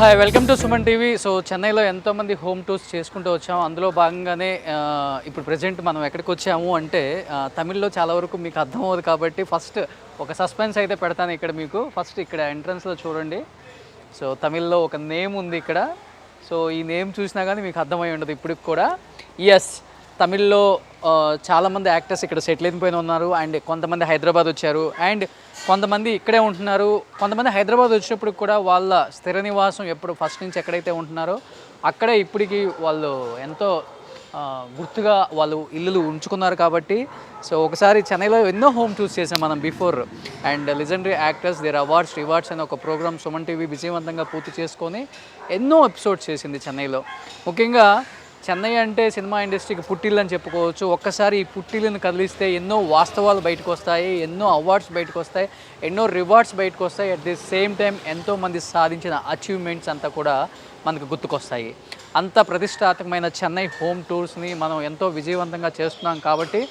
Hi, welcome to Suman TV. So చెన్నైలో ఎంతోమంది home tours చేసుకుంటూ వచ్చాము. అందులో భాగంగానే ఇప్పుడు ప్రజెంట్ మనం ఎక్కడికి వచ్చాము అంటే తమిళ్లో చాలా వరకు మీకు అర్థమవుతుంది కాబట్టి ఫస్ట్ ఒక సస్పెన్స్ అయితే పెడతాను ఇక్కడ మీకు. ఫస్ట్ ఇక్కడ ఎంట్రన్స్లో చూడండి. సో తమిళ్లో ఒక నేమ్ ఉంది ఇక్కడ. సో ఈ నేమ్ చూసినా కానీ మీకు అర్థమై ఉండదు ఇప్పటికి కూడా. ఎస్, తమిళ్లో చాలామంది యాక్టర్స్ ఇక్కడ సెటిల్ అయిపోయిన ఉన్నారు. అండ్ కొంతమంది హైదరాబాద్ వచ్చారు, అండ్ కొంతమంది ఇక్కడే ఉంటున్నారు. కొంతమంది హైదరాబాద్ వచ్చినప్పుడు కూడా వాళ్ళ స్థిర నివాసం ఎప్పుడు ఫస్ట్ నుంచి ఎక్కడైతే ఉంటున్నారో అక్కడే ఇప్పటికీ వాళ్ళు ఎంతో గుర్తుగా వాళ్ళు ఇల్లులు ఉంచుకున్నారు కాబట్టి. సో ఒకసారి చెన్నైలో ఎన్నో హోమ్ టూర్స్ చేసాం మనం before. And legendary actors their awards rewards అనే ఒక ప్రోగ్రామ్ సుమన్ టీవీ విజయవంతంగా పూర్తి చేసుకొని ఎన్నో ఎపిసోడ్స్ చేసింది చెన్నైలో. ముఖ్యంగా చెన్నై అంటే సినిమా ఇండస్ట్రీకి పుట్టిల్లు అని చెప్పుకోవచ్చు. ఒక్కసారి ఈ పుట్టిల్లుని కదిలిస్తే ఎన్నో వాస్తవాలు బయటకు వస్తాయి, ఎన్నో అవార్డ్స్ బయటకు వస్తాయి, ఎన్నో రివార్డ్స్ బయటకు వస్తాయి. అట్ ది సేమ్ టైం ఎంతోమంది సాధించిన అచీవ్మెంట్స్ అంతా కూడా మనకు గుర్తుకొస్తాయి. అంత ప్రతిష్టాత్మకమైన చెన్నై హోమ్ టూర్స్ని మనం ఎంతో విజయవంతంగా చేస్తున్నాం కాబట్టి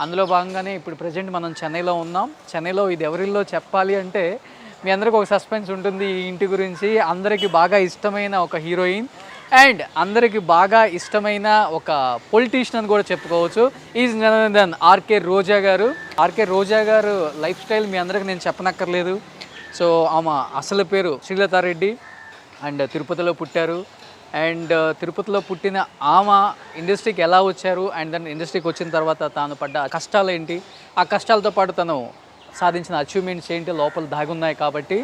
అందులో భాగంగానే ఇప్పుడు ప్రజెంట్ మనం చెన్నైలో ఉన్నాం. చెన్నైలో ఇది ఎవరిల్లో చెప్పాలి అంటే మీ అందరికీ ఒక సస్పెన్స్ ఉంటుంది ఈ ఇంటి గురించి. అందరికీ బాగా ఇష్టమైన ఒక హీరోయిన్ అండ్ అందరికి బాగా ఇష్టమైన ఒక పొలిటీషియన్ అని కూడా చెప్పుకోవచ్చు. Is none then RK Roja గారు. ఆర్కే రోజా గారు లైఫ్ స్టైల్ మీ అందరికి నేను చెప్పనక్కర్లేదు. సో ఆమె అసలు పేరు శ్రీలతారెడ్డి అండ్ తిరుపతిలో పుట్టారు. అండ్ తిరుపతిలో పుట్టిన ఆమె ఇండస్ట్రీకి ఎలా వచ్చారు అండ్ దాని ఇండస్ట్రీకి వచ్చిన తర్వాత తాను పడ్డ కష్టాలు ఏంటి, ఆ కష్టాలతో పాటు తను సాధించిన అచీవ్మెంట్స్ ఏంటి లోపల దాగున్నాయి కాబట్టి.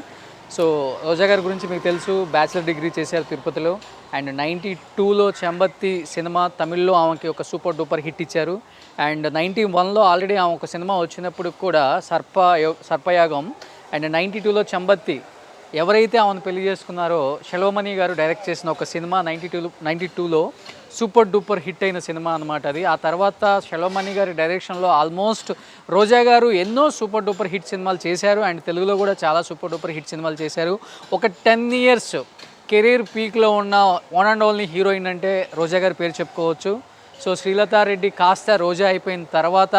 సో రోజా గారి గురించి మీకు తెలుసు, బ్యాచిలర్ డిగ్రీ చేశారు తిరుపతిలో. అండ్ 92లో చెంబత్తి సినిమా తమిళ్లో ఆమెకి ఒక సూపర్ డూపర్ హిట్ ఇచ్చారు. అండ్ 91లో ఆల్రెడీ ఆమె ఒక సినిమా వచ్చినప్పుడు కూడా సర్పయాగం. అండ్ 92లో చెంబత్తి ఎవరైతే ఆమెను పెళ్లి చేసుకున్నారో సెల్వమణి గారు డైరెక్ట్ చేసిన ఒక సినిమా 92లో సూపర్ డూపర్ హిట్ అయిన సినిమా అనమాట అది. ఆ తర్వాత సెల్వమణి గారి డైరెక్షన్లో ఆల్మోస్ట్ రోజా గారు ఎన్నో సూపర్ డూపర్ హిట్ సినిమాలు చేశారు. అండ్ తెలుగులో కూడా చాలా సూపర్ డూపర్ హిట్ సినిమాలు చేశారు. ఒక 10 years కెరీర్ పీక్లో ఉన్న వన్ అండ్ ఓన్లీ హీరోయిన్ అంటే రోజా గారి పేరు చెప్పుకోవచ్చు. సో శ్రీలతారెడ్డి కాస్త రోజా అయిపోయిన తర్వాత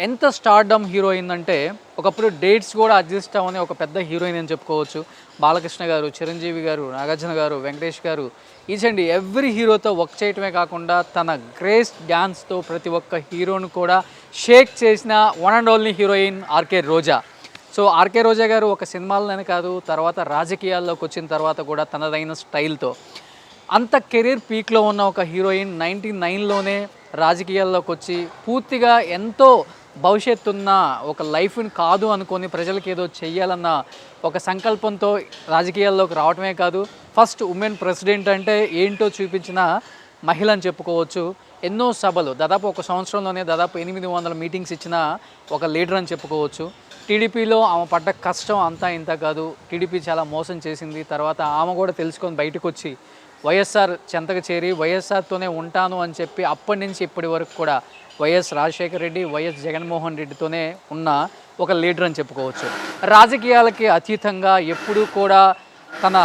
ఎంత స్టార్డమ్ హీరోయిన్ అంటే ఒకప్పుడు డేట్స్ కూడా అడ్జస్ట్ అవ్వని ఒక పెద్ద హీరోయిన్ అని చెప్పుకోవచ్చు. బాలకృష్ణ గారు, చిరంజీవి గారు, నాగార్జున గారు, వెంకటేష్ గారు, ఈచ్ అండ్ ఎవ్రీ హీరోతో వర్క్ చేయటమే కాకుండా తన గ్రేస్ డ్యాన్స్తో ప్రతి ఒక్క హీరోను కూడా షేక్ చేసిన one and only heroine RK Roja. So RK Roja గారు ఒక సినిమాలనే కాదు, తర్వాత రాజకీయాల్లోకి వచ్చిన తర్వాత కూడా తనదైన స్టైల్తో అంత కెరీర్ పీక్లో ఉన్న ఒక హీరోయిన్ 99లోనే రాజకీయాల్లోకి వచ్చి పూర్తిగా ఎంతో భవిష్యత్తు ఉన్న ఒక లైఫ్ని కాదు అనుకొని ప్రజలకి ఏదో చెయ్యాలన్న ఒక సంకల్పంతో రాజకీయాల్లోకి రావటమే కాదు, ఫస్ట్ ఉమెన్ ప్రెసిడెంట్ అంటే ఏంటో చూపించిన మహిళ అని చెప్పుకోవచ్చు. ఎన్నో సభలు దాదాపు ఒక సంవత్సరంలోనే దాదాపు 800 మీటింగ్స్ ఇచ్చిన ఒక లీడర్ అని చెప్పుకోవచ్చు. టీడీపీలో ఆమె పడ్డ కష్టం అంతా ఇంత కాదు, టీడీపీ చాలా మోసం చేసింది. తర్వాత ఆమె కూడా తెలుసుకొని బయటకు వచ్చి వైఎస్ఆర్ చెంతకు చేరి వైఎస్ఆర్తోనే ఉంటాను అని చెప్పి అప్పటి నుంచి ఇప్పటి వరకు కూడా వైఎస్ రాజశేఖర రెడ్డి, వైఎస్ జగన్మోహన్ రెడ్డితోనే ఉన్న ఒక లీడర్ అని చెప్పుకోవచ్చు. రాజకీయాలకి అతీతంగా ఎప్పుడూ కూడా తన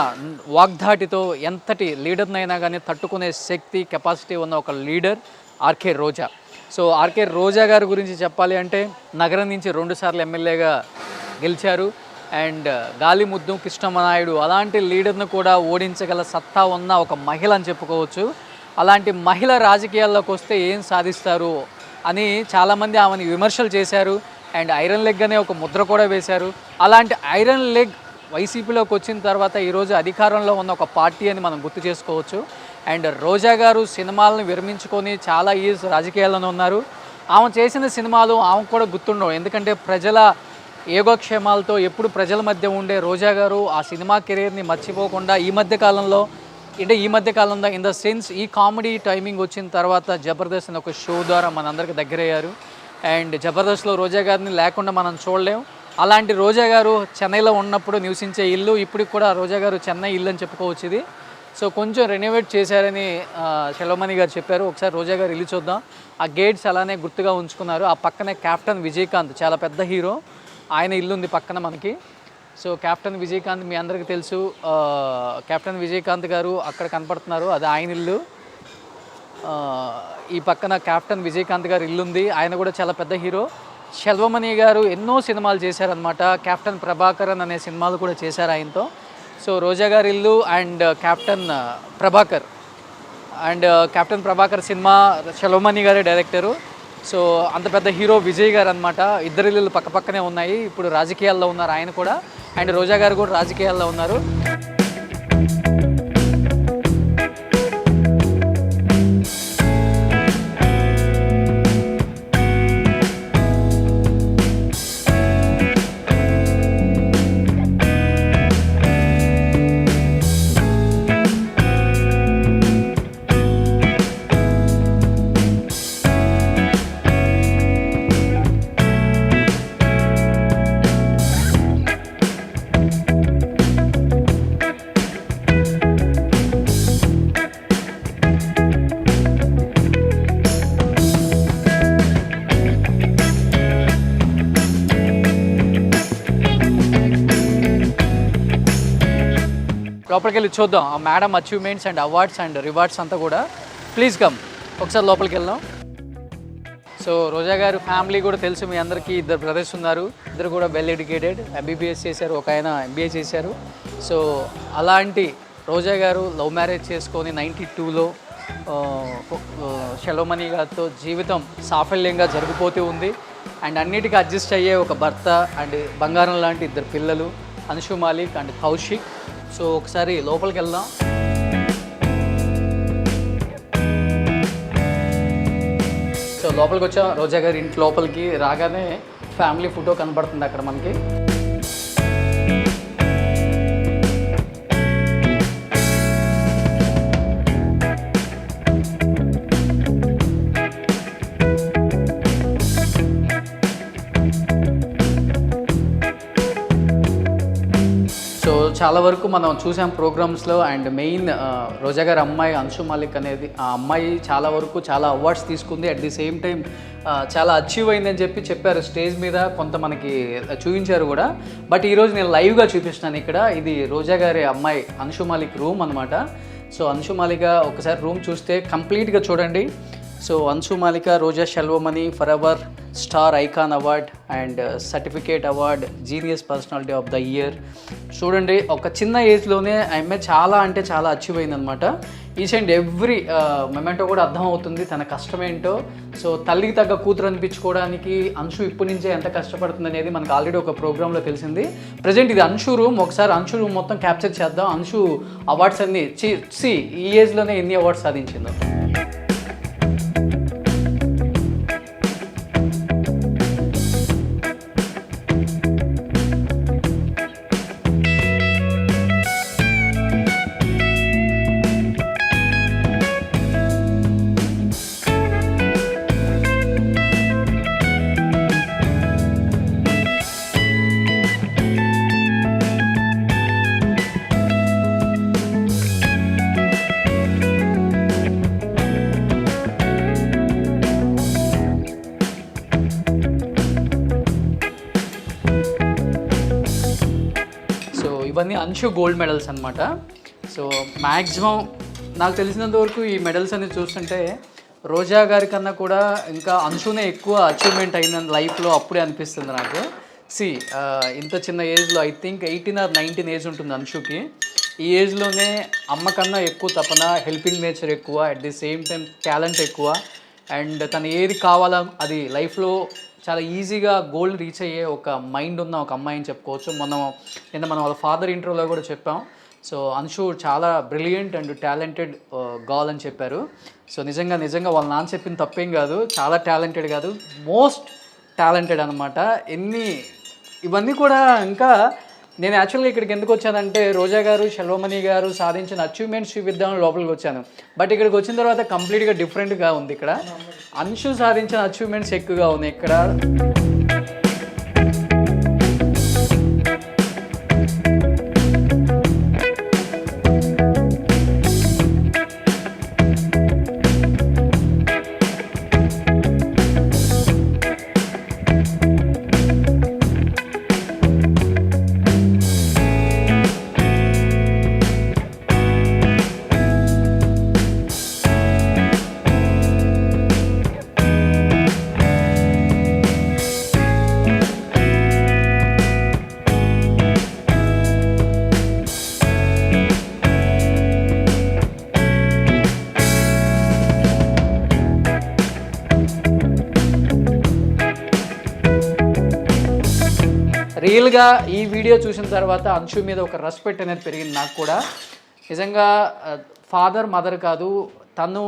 వాగ్దాటితో ఎంతటి లీడర్నైనా కానీ తట్టుకునే శక్తి, కెపాసిటీ ఉన్న ఒక leader RK Roja. So RK రోజా గారి గురించి చెప్పాలి అంటే నగరం నుంచి 2 సార్లు ఎమ్మెల్యేగా గెలిచారు. అండ్ గాలిముద్దు కృష్ణమనాయుడు అలాంటి లీడర్ను కూడా ఓడించగల సత్తా ఉన్న ఒక మహిళ అని చెప్పుకోవచ్చు. అలాంటి మహిళ రాజకీయాల్లోకి వస్తే ఏం సాధిస్తారు అని చాలామంది ఆమెని విమర్శలు చేశారు. అండ్ ఐరన్ లెగ్ అనే ఒక ముద్ర కూడా వేశారు. అలాంటి ఐరన్ లెగ్ వైసీపీలోకి వచ్చిన తర్వాత ఈరోజు అధికారంలో ఉన్న ఒక పార్టీ అని మనం గుర్తు చేసుకోవచ్చు. అండ్ రోజా గారు సినిమాలను విరమించుకొని చాలా ఇయర్స్ రాజకీయాల్లోనే ఉన్నారు. ఆమె చేసిన సినిమాలు ఆమెకు కూడా గుర్తుండవు, ఎందుకంటే ప్రజల యోగక్షేమాలతో ఎప్పుడు ప్రజల మధ్య ఉండే రోజా గారు ఆ సినిమా కెరీర్ని మర్చిపోకుండా ఈ మధ్య కాలంలో ఇన్ ద సెన్స్ ఈ కామెడీ టైమింగ్ వచ్చిన తర్వాత జబర్దస్త్ అనే ఒక షో ద్వారా మనందరికి దగ్గరయ్యారు. అండ్ జబర్దస్త్లో రోజా గారిని లేకుండా మనం చూడలేం. అలాంటి రోజా గారు చెన్నైలో ఉన్నప్పుడు నివసించే ఇల్లు ఇప్పటికి కూడా రోజా గారు చెన్నై ఇల్లు అని చెప్పుకోవచ్చు ఇది. సో కొంచెం రెనోవేట్ చేశారని సెల్వమణి గారు చెప్పారు. ఒకసారి రోజా గారు ఇల్లు చూద్దాం. ఆ గేట్స్ అలానే గుర్తుగా ఉంచుకున్నారు. ఆ పక్కనే కెప్టెన్ విజయకాంత్ చాలా పెద్ద హీరో, ఆయన ఇల్లు ఉంది పక్కన మనకి. సో కెప్టెన్ విజయకాంత్ మీ అందరికీ తెలుసు, కెప్టెన్ విజయకాంత్ గారు అక్కడ కనపడుతున్నారు, అది ఆయన ఇల్లు. ఈ పక్కన కెప్టెన్ విజయకాంత్ గారు ఇల్లు ఉంది, ఆయన కూడా చాలా పెద్ద హీరో. సెల్వమణి గారు ఎన్నో సినిమాలు చేశారనమాట. కెప్టెన్ ప్రభాకరన్ అనే సినిమాలు కూడా చేశారు ఆయనతో. సో రోజా గారి ఇల్లు and captain Prabhakar cinema Selvamani గారే డైరెక్టరు. సో అంత పెద్ద హీరో విజయ్ గారు అనమాట. ఇద్దరు ఇల్లు పక్కపక్కనే ఉన్నాయి. ఇప్పుడు రాజకీయాల్లో ఉన్నారు ఆయన కూడా, అండ్ రోజా గారు కూడా రాజకీయాల్లో ఉన్నారు. లోపలికి వెళ్ళి చూద్దాం ఆ madam achievements and awards and rewards అంతా కూడా. ప్లీజ్ కమ్, ఒకసారి లోపలికి వెళ్దాం. సో రోజా గారు ఫ్యామిలీ కూడా తెలుసు మీ అందరికీ. 2 బ్రదర్స్ ఉన్నారు, ఇద్దరు కూడా వెల్ ఎడ్యుకేటెడ్, ఎంబీబీఎస్ చేశారు, ఒక ఆయన ఎంబీఏ చేశారు. సో అలాంటి రోజా గారు లవ్ మ్యారేజ్ చేసుకొని 92లో సెల్వమణి గారితో జీవితం సాఫల్యంగా జరిగిపోతూ ఉంది. అండ్ అన్నిటికీ అడ్జస్ట్ అయ్యే ఒక భర్త అండ్ బంగారం లాంటి 2 పిల్లలు, అన్షు మాలిక్ అండ్ కౌశిక్. సో ఒకసారి లోపలికి వెళ్దాం. సో లోపలికి వచ్చాం. రోజా గారి ఇంటి లోపలికి రాగానే ఫ్యామిలీ ఫోటో కనబడుతుంది అక్కడ మనకి. చాలా వరకు మనం చూసాం ప్రోగ్రామ్స్లో. అండ్ మెయిన్ రోజా గారి అమ్మాయి అంశు మాలిక్ అనేది ఆ అమ్మాయి చాలా వరకు చాలా అవార్డ్స్ తీసుకుంది. అట్ ది సేమ్ టైం చాలా అచీవ్ అయిందని చెప్పారు స్టేజ్ మీద, కొంత మనకి చూపించారు కూడా. బట్ ఈరోజు నేను లైవ్గా చూపిస్తున్నాను ఇక్కడ. ఇది రోజా గారి అమ్మాయి అంశు మాలిక్ రూమ్ అనమాట. సో అంశు మాలిక ఒకసారి రూమ్ చూస్తే కంప్లీట్గా చూడండి. So Anshu Malika Roja Selvamani forever star icon award and certificate award, genius personality of the year. చూడండి, ఒక చిన్న ఏజ్లోనే ఆమె చాలా అంటే చాలా అచీవ్ అయిందనమాట. ఈచ్ అండ్ ఎవ్రీ మొమెంటో కూడా అర్థమవుతుంది తన కష్టం ఏంటో. సో తల్లికి తగ్గ కూతురు అనిపించుకోవడానికి అంశు ఇప్పటి నుంచే ఎంత కష్టపడుతుంది అనేది మనకు ఆల్రెడీ ఒక ప్రోగ్రాంలో తెలిసింది. ప్రజెంట్ ఇది అంశు రూమ్. ఒకసారి అంశు రూమ్ మొత్తం క్యాప్చర్ చేద్దాం. అంశు అవార్డ్స్ అన్ని ఈ ఏజ్లోనే ఎన్ని అవార్డ్స్ సాధించిందో. ఇవన్నీ అంశు గోల్డ్ మెడల్స్ అనమాట. సో మ్యాక్సిమం నాకు తెలిసినంత వరకు ఈ మెడల్స్ అనేది చూస్తుంటే రోజా గారి కన్నా కూడా ఇంకా అంశునే ఎక్కువ అచీవ్మెంట్ అయిందని లైఫ్లో అప్పుడే అనిపిస్తుంది నాకు. ఇంత చిన్న ఏజ్లో ఐ థింక్ 18 or 19 ఏజ్ ఉంటుంది అంశుకి. ఈ ఏజ్లోనే అమ్మ కన్నా ఎక్కువ తపన, హెల్పింగ్ నేచర్ ఎక్కువ, at the same time talent ఎక్కువ. అండ్ తను ఏది కావాలో అది లైఫ్లో చాలా ఈజీగా గోల్ రీచ్ అయ్యే ఒక మైండ్ ఉన్న ఒక అమ్మాయి అని చెప్పుకోవచ్చు. నిన్న మనం వాళ్ళ ఫాదర్ ఇంటర్వ్యూలో కూడా చెప్పాం. సో అంశు చాలా బ్రిలియంట్ అండ్ టాలెంటెడ్ గర్ల్ అని చెప్పారు. సో నిజంగా వాళ్ళ నాన్న చెప్పింది తప్పేం కాదు, చాలా టాలెంటెడ్ కాదు, మోస్ట్ టాలెంటెడ్ అనమాట. ఇవన్నీ కూడా ఇంకా నేను యాక్చువల్గా ఇక్కడికి ఎందుకు వచ్చానంటే రోజా గారు, షెల్వమణి గారు సాధించిన అచీవ్మెంట్స్ చూపిద్దామని లోపలికి వచ్చాను. బట్ ఇక్కడికి వచ్చిన తర్వాత కంప్లీట్గా డిఫరెంట్గా ఉంది. ఇక్కడ అంశు సాధించిన అచీవ్మెంట్స్ ఎక్కువగా ఉన్నాయి ఇక్కడ. రియల్గా ఈ వీడియో చూసిన తర్వాత అంశు మీద ఒక రెస్పెక్ట్ అనేది పెరిగింది నాకు కూడా. నిజంగా ఫాదర్ మదర్ కాదు, తను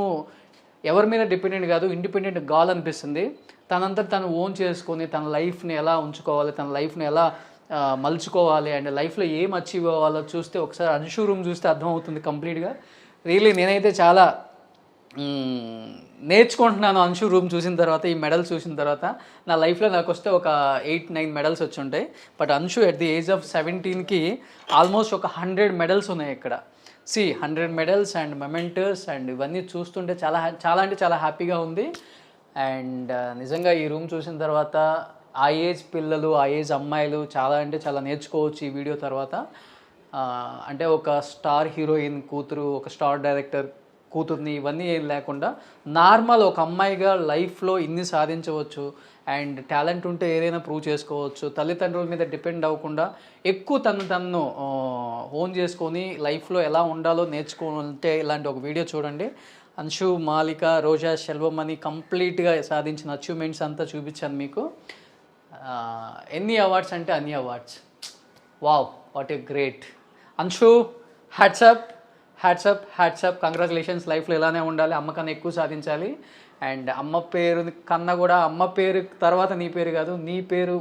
ఎవరి మీద డిపెండెంట్ కాదు, ఇండిపెండెంట్ గర్ల్ అనిపిస్తుంది. తనంతా తను ఓన్ చేసుకొని తన లైఫ్ని ఎలా ఉంచుకోవాలి, తన లైఫ్ని ఎలా మలుచుకోవాలి అండ్ లైఫ్లో ఏం అచీవ్ అవ్వాలో చూస్తే ఒకసారి అంశు రూమ్ చూస్తే అర్థమవుతుంది కంప్లీట్గా. రియల్లీ నేనైతే చాలా నేర్చుకుంటున్నాను అంశు రూమ్ చూసిన తర్వాత, ఈ మెడల్స్ చూసిన తర్వాత. నా లైఫ్లో నాకు వస్తే ఒక 8-9 మెడల్స్ వచ్చి ఉంటాయి. But Anshu at the age of 17కి ఆల్మోస్ట్ ఒక 100 మెడల్స్ ఉన్నాయి ఇక్కడ. 100 మెడల్స్ అండ్ మెమెంటర్స్ అండ్ ఇవన్నీ చూస్తుంటే చాలా అంటే చాలా హ్యాపీగా ఉంది. అండ్ నిజంగా ఈ రూమ్ చూసిన తర్వాత ఆ ఏజ్ పిల్లలు, ఆ ఏజ్ అమ్మాయిలు చాలా అంటే చాలా నేర్చుకోవచ్చు ఈ వీడియో తర్వాత. అంటే ఒక స్టార్ హీరోయిన్ కూతురు, ఒక స్టార్ డైరెక్టర్ కూతుర్ని, ఇవన్నీ ఏం లేకుండా నార్మల్ ఒక అమ్మాయిగా లైఫ్లో ఇన్ని సాధించవచ్చు అండ్ టాలెంట్ ఉంటే ఏదైనా ప్రూవ్ చేసుకోవచ్చు. తల్లిదండ్రుల మీద డిపెండ్ అవ్వకుండా ఎక్కువ తను ఓన్ చేసుకొని లైఫ్లో ఎలా ఉండాలో నేర్చుకుంటే ఇలాంటి ఒక వీడియో చూడండి. అంశు మాలిక, రోజా షెల్వమణి కంప్లీట్గా సాధించిన అచీవ్మెంట్స్ అంతా చూపించాను మీకు. ఎన్ని అవార్డ్స్ అంటే అన్ని awards. Wow, what a great. Anshu, hats off, congratulations. లైఫ్లో ఇలానే ఉండాలి, అమ్మ కన్నా ఎక్కువ సాధించాలి. అండ్ అమ్మ పేరు కన్నా కూడా అమ్మ పేరు తర్వాత నీ పేరు కాదు, నీ పేరు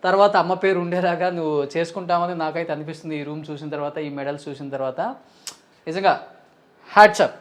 తర్వాత అమ్మ పేరు ఉండేలాగా నువ్వు చేసుకుంటామని నాకైతే అనిపిస్తుంది ఈ రూమ్ చూసిన తర్వాత, ఈ మెడల్స్ చూసిన తర్వాత. నిజంగా హ్యాట్సప్.